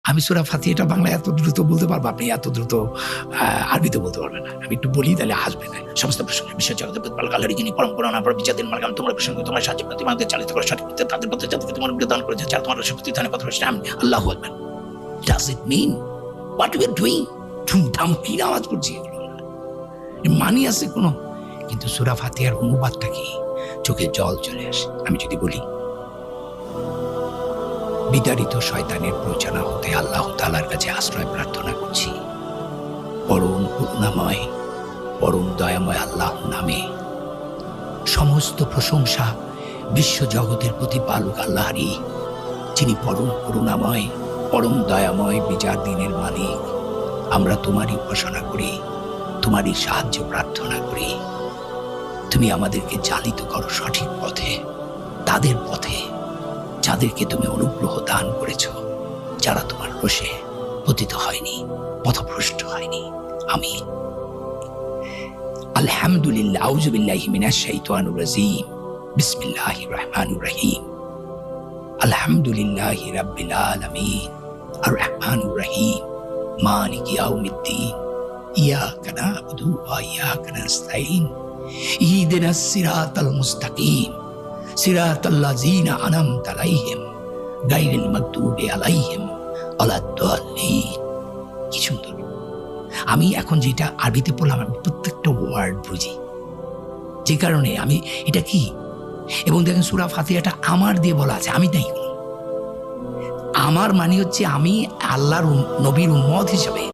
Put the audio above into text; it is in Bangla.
আমি সূরা ফাতিহাটা বাংলায় এত দ্রুত বলতে পারবো, আপনি এত দ্রুত আরবিতে বলতে পারবেন না। আমি একটু বলি তাহলে হাসবেন না। সমস্ত প্রসঙ্গে বিশ্ব জগতের প্রতিপালক আল্লাহরই যিনি পরম করুণা পরম বিচারদিন মার্গাম তোমার প্রসঙ্গে তোমার সাহায্য প্রতি আমাদের চালিত করে সঠিক পথে তাদের পথে যাদেরকে তোমার বিধান করেছে যারা তোমার শক্তি দানে পথ প্রশ্ন আমি আল্লাহু আকবার। Does it mean what we are doing? ধুমধাম কি আওয়াজ করছি এগুলো মানি আছে কোনো? কিন্তু সূরা ফাতিহার অনুবাদটা কি? চোখে জল চলে আসে। আমি যদি বলি বিতাড়িত শয়তানের প্রচারণা হতে আল্লাহ তাআলার কাছে আশ্রয় প্রার্থনা করছি। পরম করুণাময় পরম দয়াময় আল্লাহর নামে সমস্ত প্রশংসা বিশ্ব জগতের প্রতিপালক আল্লাহরই, যিনি পরম করুণাময় পরম দয়াময় বিচার দিনের মালিক। আমরা তোমারই উপাসনা করি, তোমারই সাহায্য প্রার্থনা করি। তুমি আমাদেরকে চালিত করো সঠিক পথে, তাদের পথে যাদেরকে তুমি অনুগ্রহ দান করেছ, যারা তোমার রোষে পতিত হয়নি, পথভ্রষ্ট হয়নি। আমিন। আলহামদুলিল্লাহ। আউযু বিল্লাহি মিনাশ শাইতানির রাজীম। বিসমিল্লাহির রহমানির রহিম। আলহামদুলিল্লাহি রাব্বিল আলামিন আর রহমানির রহিম মালিকি ইয়াউমিদ্দিন ইয়াকা না'বুদু ওয়া ইয়াকা নাস্তাঈন ইহদিনাস সিরাতাল মুস্তাকিম সিরাতাল লাযিনা আন'আমতা আলাইহিম গায়রিল মাগদুবি আলাইহিম ওয়ালাদ-দাল্লিন। কি সুন্দর! আমি এখন যেটা আরবিতে পড়লাম আমি প্রত্যেকটা ওয়ার্ড বুঝি, যে কারণে আমি এটা কি, এবং দেখেন সূরা ফাতিহাটা আমার দিয়ে বলা আছে, আমি নাই। আমার মানে হচ্ছে আমি আল্লাহর নবীর উম্মত হিসেবে